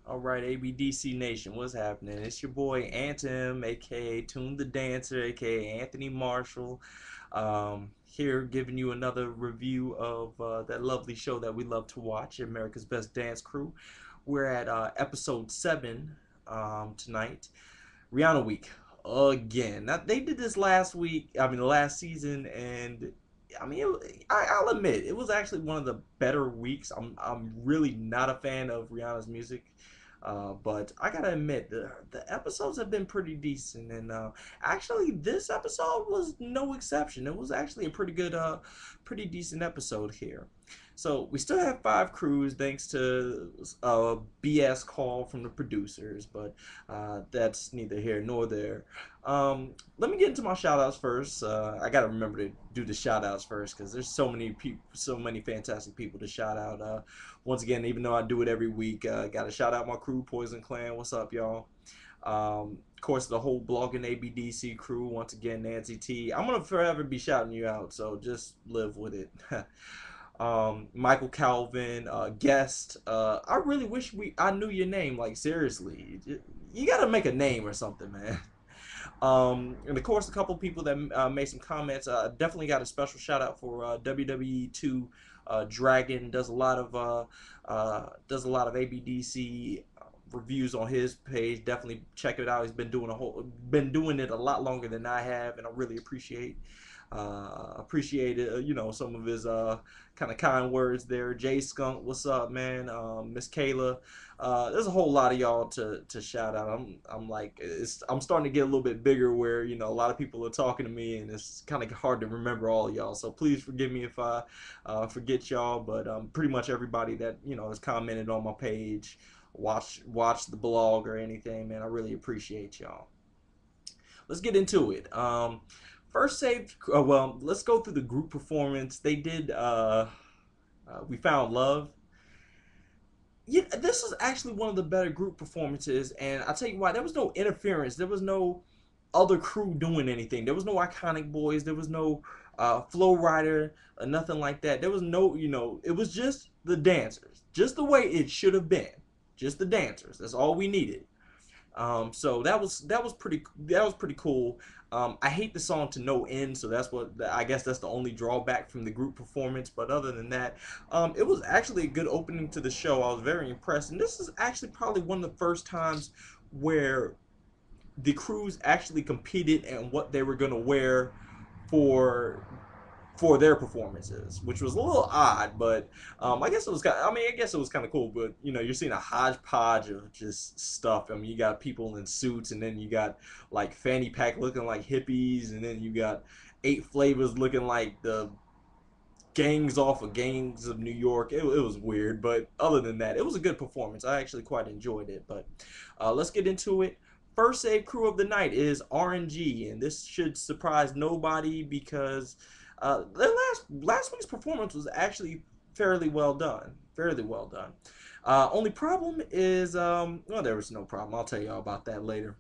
All right, ABDC Nation, what's happening? It's your boy Antim, aka Tune the Dancer, aka Anthony Marshall, here giving you another review of that lovely show that we love to watch, America's Best Dance Crew. We're at episode 7 tonight, Rihanna Week again. Now, they did this last week, the last season, and I'll admit it was actually one of the better weeks. I'm really not a fan of Rihanna's music, but I gotta admit the episodes have been pretty decent, and actually this episode was no exception. It was actually a pretty decent episode here. So we still have 5 crews thanks to a BS call from the producers, but that's neither here nor there. Let me get into my shout outs first. I gotta remember to do the shout outs first because there's so many people, so many fantastic people to shout out. Once again, even though I do it every week, gotta shout out my crew, Poison Clan. What's up, y'all? Of course, the whole blogging ABDC crew. Once again, Nancy T. I'm gonna forever be shouting you out, so just live with it. Michael Calvin, guest. I really wish I knew your name. Like seriously, you gotta make a name or something, man. And of course, a couple people that made some comments. Definitely got a special shout out for WWE 2. Dragon does a lot of ABDC reviews on his page. Definitely check it out. He's been doing it a lot longer than I have, and I really appreciated some of his kind of kind words there. Jay Skunk, what's up, man? Miss Kayla, there's a whole lot of y'all to shout out. I'm starting to get a little bit bigger where a lot of people are talking to me and it's kind of hard to remember all of y'all, so please forgive me if I forget y'all, but pretty much everybody that has commented on my page, watch the blog or anything, man, I really appreciate y'all. Let's get into it. First save. Well, let's go through the group performance. They did. We found love. Yeah, this was actually one of the better group performances, and I'll tell you why. There was no interference. There was no other crew doing anything. There was no iconic boys. There was no flow rider or nothing like that. There was no. It was just the dancers, just the way it should have been. Just the dancers. That's all we needed. So that was pretty cool. I hate the song to no end, so I guess that's the only drawback from the group performance. But other than that, it was actually a good opening to the show. I was very impressed, and this is actually probably one of the first times where the crews actually competed and what they were gonna wear for their performances, which was a little odd, but I guess it was kind. I guess it was kind of cool. But you're seeing a hodgepodge of just stuff. You got people in suits, and then you got like fanny pack looking like hippies, and then you got 8 flavors looking like the gangs of New York. It was weird, but other than that, it was a good performance. I actually quite enjoyed it. But let's get into it. First save crew of the night is RNG, and this should surprise nobody because their last week's performance was actually fairly well done. Fairly well done. Only problem is, well, there was no problem. I'll tell you all about that later.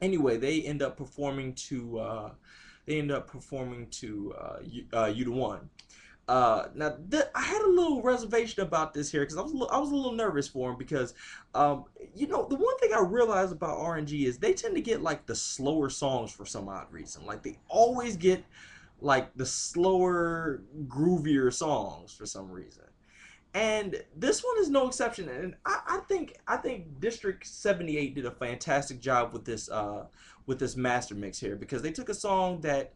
Anyway, they end up performing to You the One. I had a little reservation about this here because I was a little nervous for him because, the one thing I realized about RNG is they tend to get like the slower songs for some odd reason. Like they always get like the slower, groovier songs for some reason. And this one is no exception. And I think District 78 did a fantastic job with this master mix here because they took a song that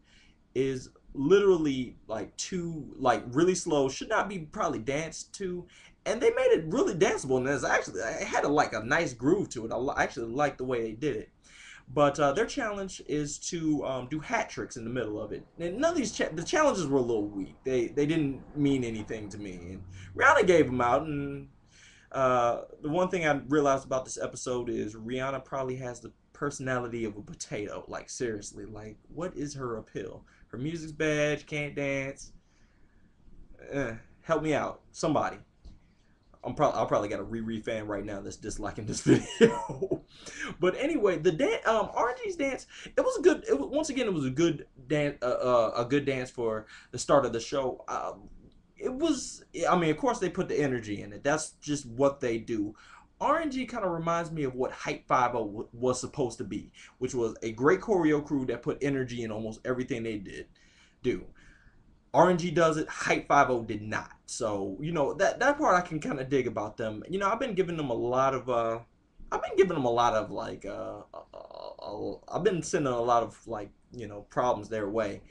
is literally like really slow, should not be probably danced to, and they made it really danceable, and it had a nice groove to it. I actually like the way they did it. But their challenge is to do hat tricks in the middle of it. And none of the challenges were a little weak. They didn't mean anything to me. And Rihanna gave them out. And the one thing I realized about this episode is Rihanna probably has the personality of a potato. Like seriously, like what is her appeal? Her music's bad. She can't dance. Help me out, somebody. I'll probably got a Riri fan right now that's disliking this video. But anyway, the RG's dance, it was a good. Once again, it was a good dance. A good dance for the start of the show. It was. Of course, they put the energy in it. That's just what they do. RNG kind of reminds me of what Hype 50 was supposed to be, which was a great choreo crew that put energy in almost everything they did do. RNG does it, Hype 50 did not. So, that part I can kind of dig about them. I've been giving them a lot of like I've been sending a lot of like, problems their way.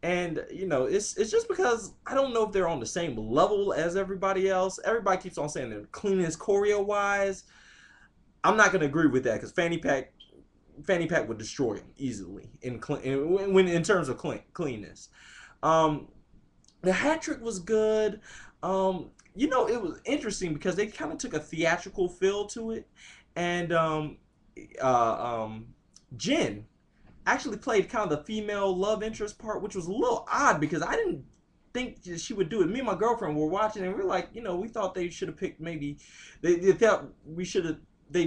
And it's just because I don't know if they're on the same level as everybody else. Everybody keeps on saying they're cleanest choreo wise. I'm not gonna agree with that because Fanny Pack would destroy him easily in terms of cleanness. Um, the hat trick was good. It was interesting because they kind of took a theatrical feel to it, and Jen actually played kind of the female love interest part, which was a little odd because I didn't think she would do it. Me and my girlfriend were watching, and we were like, we thought they should have picked maybe they thought they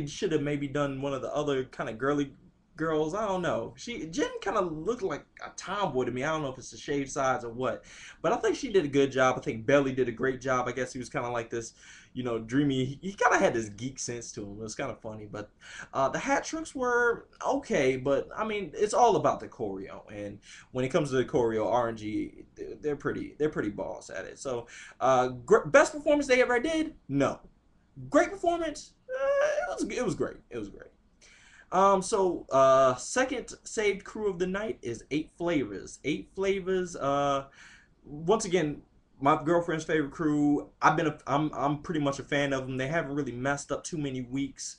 should have maybe done one of the other kind of girly girls. I don't know. Jen kind of looked like a tomboy to me. I don't know if it's the shade size or what, but I think she did a good job. I think Belly did a great job. I guess he was kind of like this, dreamy. He kind of had this geek sense to him. It was kind of funny, but the hat tricks were okay. But I mean, it's all about the choreo, and when it comes to the choreo, RNG they're pretty boss at it. So, best performance they ever did? No. Great performance? It was great. It was great. Second saved crew of the night is Eight Flavors. Eight Flavors, once again, my girlfriend's favorite crew. I'm pretty much a fan of them. They haven't really messed up too many weeks,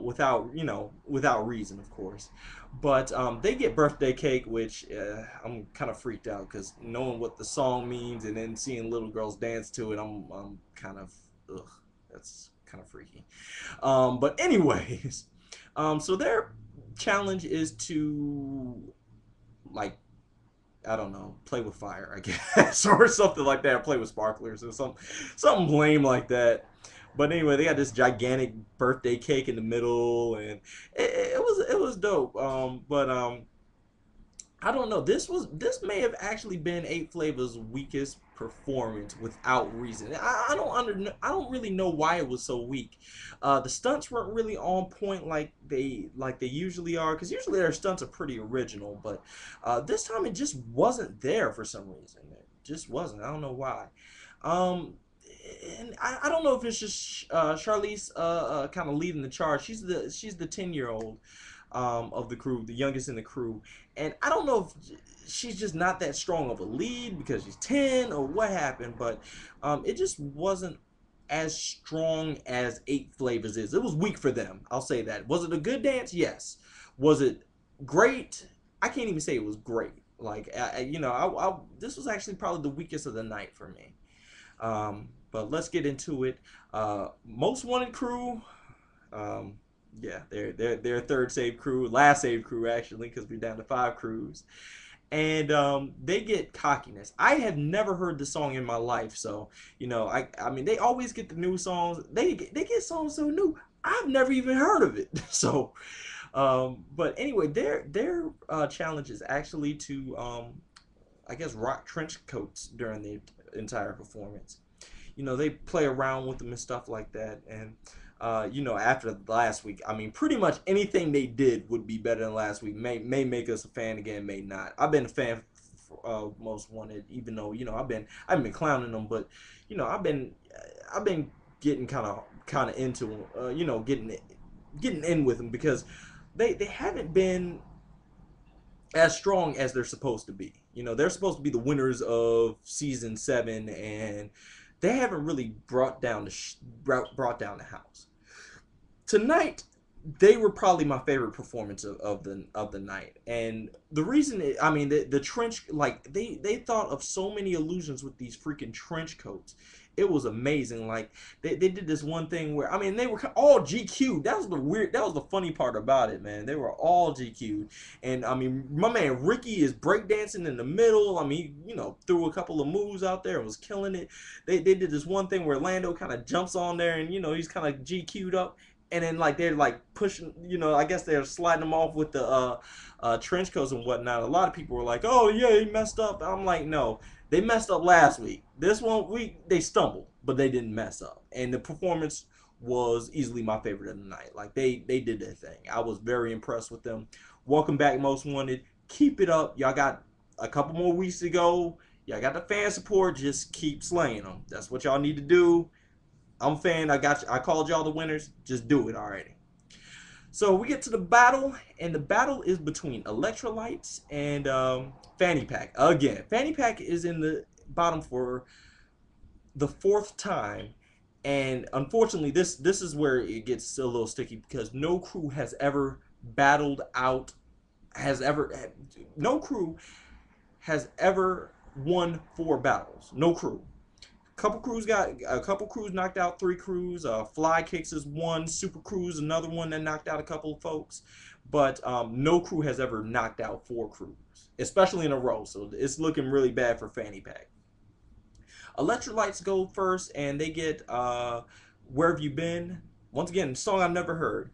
without reason, of course. But they get birthday cake, which I'm kind of freaked out because knowing what the song means and then seeing little girls dance to it, I'm kind of, ugh, that's kind of freaky. But anyways. So their challenge is to, like, I don't know, play with fire, I guess, or something like that. Play with sparklers or something lame like that. But anyway, they got this gigantic birthday cake in the middle, and it was dope. But I don't know. This may have actually been Eight Flavor's weakest performance without reason. I don't really know why it was so weak. The stunts weren't really on point like they usually are, because usually their stunts are pretty original, but this time it just wasn't there for some reason. It just wasn't. I don't know why. Um, and I don't know if it's just Charlize kind of leading the charge. She's the 10-year old of the crew, the youngest in the crew, and I don't know if she's just not that strong of a lead because she's 10 or what happened, but it just wasn't as strong as Eight Flavors is. It was weak for them. I'll say that. Was it a good dance? Yes. Was it great? I can't even say it was great. Like this was actually probably the weakest of the night for me. But let's get into it. Most wanted crew. Um, yeah, they're third save crew, last save crew actually, because we're down to 5 crews, and they get cockiness. I have never heard the song in my life, so I mean they always get the new songs. They get songs so new I've never even heard of it. So, but anyway, their challenge is actually to I guess rock trench coats during the entire performance. They play around with them and stuff like that, and after last week, I mean, pretty much anything they did would be better than last week. May make us a fan again, may not. I've been a fan for Most Wanted, even though I've been clowning them, but I've been getting kind of into them, getting in with them because they haven't been as strong as they're supposed to be. They're supposed to be the winners of season 7, and they haven't really brought down the house. Tonight, they were probably my favorite performance of the night, and the reason I mean the trench, like they thought of so many illusions with these freaking trench coats. It was amazing. Like they did this one thing where I mean they were all GQ'd. That was the funny part about it, man. They were all GQ'd, and I mean my man Ricky is breakdancing in the middle. I mean threw a couple of moves out there and was killing it. They did this one thing where Lando kind of jumps on there and he's kind of GQ'd up, and then like they're like pushing, I guess they're sliding them off with the trench coats and whatnot. A lot of people were like, "Oh yeah, he messed up." I'm like, no, they messed up last week. This one week they stumbled, but they didn't mess up, and the performance was easily my favorite of the night. Like they did their thing. I was very impressed with them. Welcome back, Most Wanted. Keep it up. Y'all got a couple more weeks to go. Y'all got the fan support. Just keep slaying them. That's what y'all need to do. I'm a fan. I got you. I called y'all the winners. Just do it already. So we get to the battle, and the battle is between Electrolytes and Fanny Pack. Again, Fanny Pack is in the bottom for the fourth time, and unfortunately, this is where it gets a little sticky because no crew has ever battled out, has ever, no crew has ever won 4 battles. No crew. A couple crews knocked out 3 crews. Fly Kicks is one. Super Crews another one that knocked out a couple of folks. But no crew has ever knocked out 4 crews, especially in a row. So it's looking really bad for Fanny Pack. Electrolytes go first, and they get Where Have You Been? Once again, song I've never heard.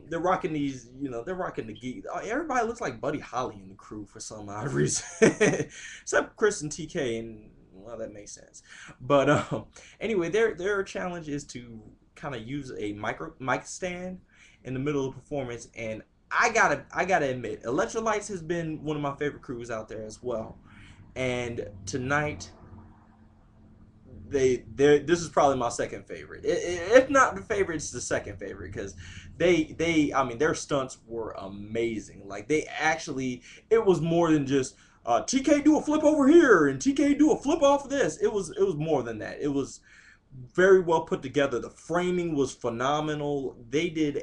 They're rocking these, they're rocking the geek. Everybody looks like Buddy Holly in the crew for some odd reason, except Chris and TK, and well, that makes sense. But anyway, their challenge is to kind of use a mic stand in the middle of the performance, and I gotta admit, Electrolytes has been one of my favorite crews out there as well, and tonight this is probably my second favorite. If not the favorite, it's the second favorite because I mean their stunts were amazing. Like they actually, it was more than just TK do a flip over here and TK do a flip off of this. It was more than that. It was very well put together. The framing was phenomenal. They did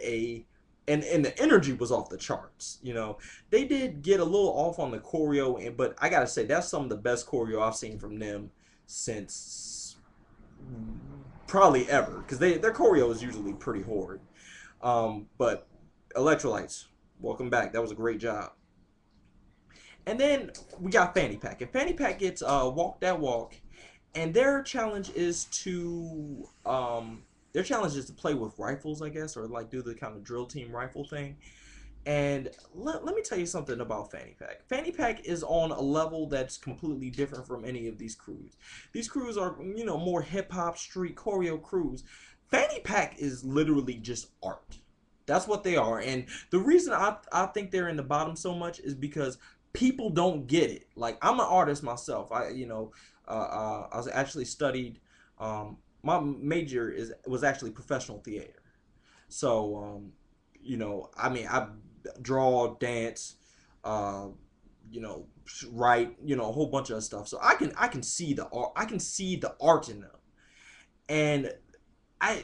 and the energy was off the charts. They did get a little off on the choreo, but I gotta say that's some of the best choreo I've seen from them since probably ever, because their choreo is usually pretty horrid. But Electrolytes, welcome back. That was a great job. And then we got Fanny Pack, and Fanny Pack gets Walk That Walk, and their challenge is to play with rifles, I guess, or like do the kind of drill team rifle thing. And let me tell you something about Fanny Pack. Fanny Pack is on a level that's completely different from any of these crews. These crews are, more hip hop, street, choreo crews. Fanny Pack is literally just art. That's what they are. And the reason I think they're in the bottom so much is because people don't get it. Like, I'm an artist myself. I was actually studied, my major was actually professional theater. So, I mean, I draw, dance, uh, write, a whole bunch of stuff. So I can see the art. I can see the art in them. And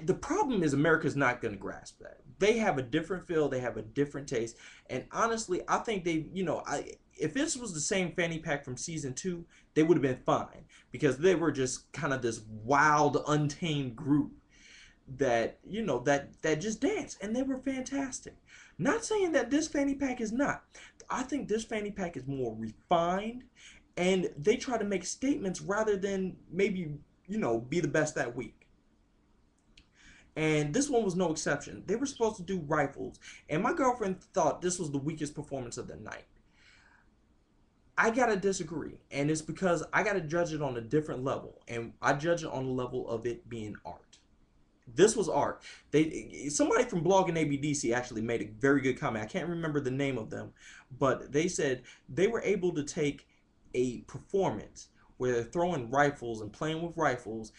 the problem is America's not going to grasp that. They have a different feel. They have a different taste. And honestly, I think if this was the same Fanny Pack from season 2, they would have been fine because they were just kind of this wild, untamed group that that just danced, and they were fantastic. Not saying that this Fanny Pack is not. I think this Fanny Pack is more refined, and they try to make statements rather than maybe be the best that week. And this one was no exception. They were supposed to do rifles, and my girlfriend thought this was the weakest performance of the night. I gotta disagree, and it's because I gotta judge it on a different level, and I judge it on the level of it being art. This was art. Somebody from blogging ABDC actually made a very good comment. I can't remember the name of them, but they said they were able to take a performance where they're throwing rifles and playing with rifles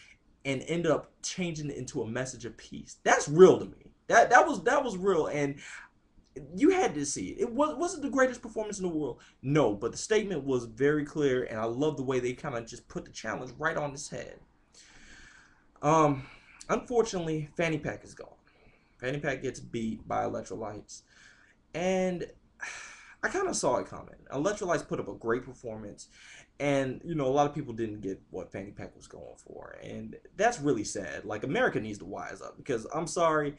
and end up changing it into a message of peace. That's real to me. That was real, and you had to see it. It wasn't the greatest performance in the world, no, but the statement was very clear, and I love the way they kind of just put the challenge right on its head. Unfortunately, Fanny Pack is gone. Fanny Pack gets beat by Electrolytes, and I kind of saw it coming. Electrolytes put up a great performance, and a lot of people didn't get what Fanny Pack was going for, and that's really sad. Like, America needs to wise up, because I'm sorry,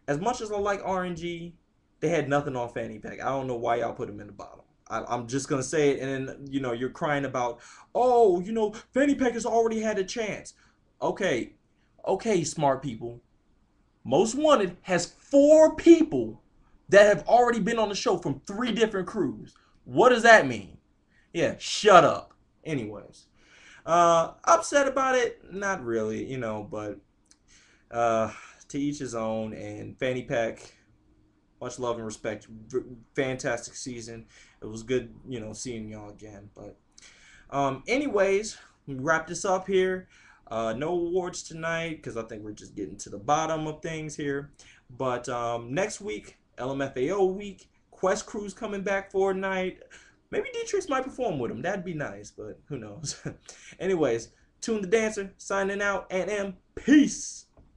as much as I like RNG, they had nothing on Fanny Pack. I don't know why y'all put them in the bottom. I'm just gonna say it, and then you're crying about, oh, Fanny Pack has already had a chance. Okay, okay, smart people. Most Wanted has 4 people that have already been on the show from 3 different crews. What does that mean? Yeah, shut up. Anyways, upset about it? Not really, but to each his own. And Fanny Pack, much love and respect. Fantastic season. It was good, seeing y'all again. But anyways, we wrap this up here. No awards tonight because I think we're just getting to the bottom of things here. But next week, LMFAO week, Quest Crew's coming back for a night. Maybe Dietrich might perform with him. That'd be nice, but who knows. Anyways, Tune the Dancer signing out, and peace.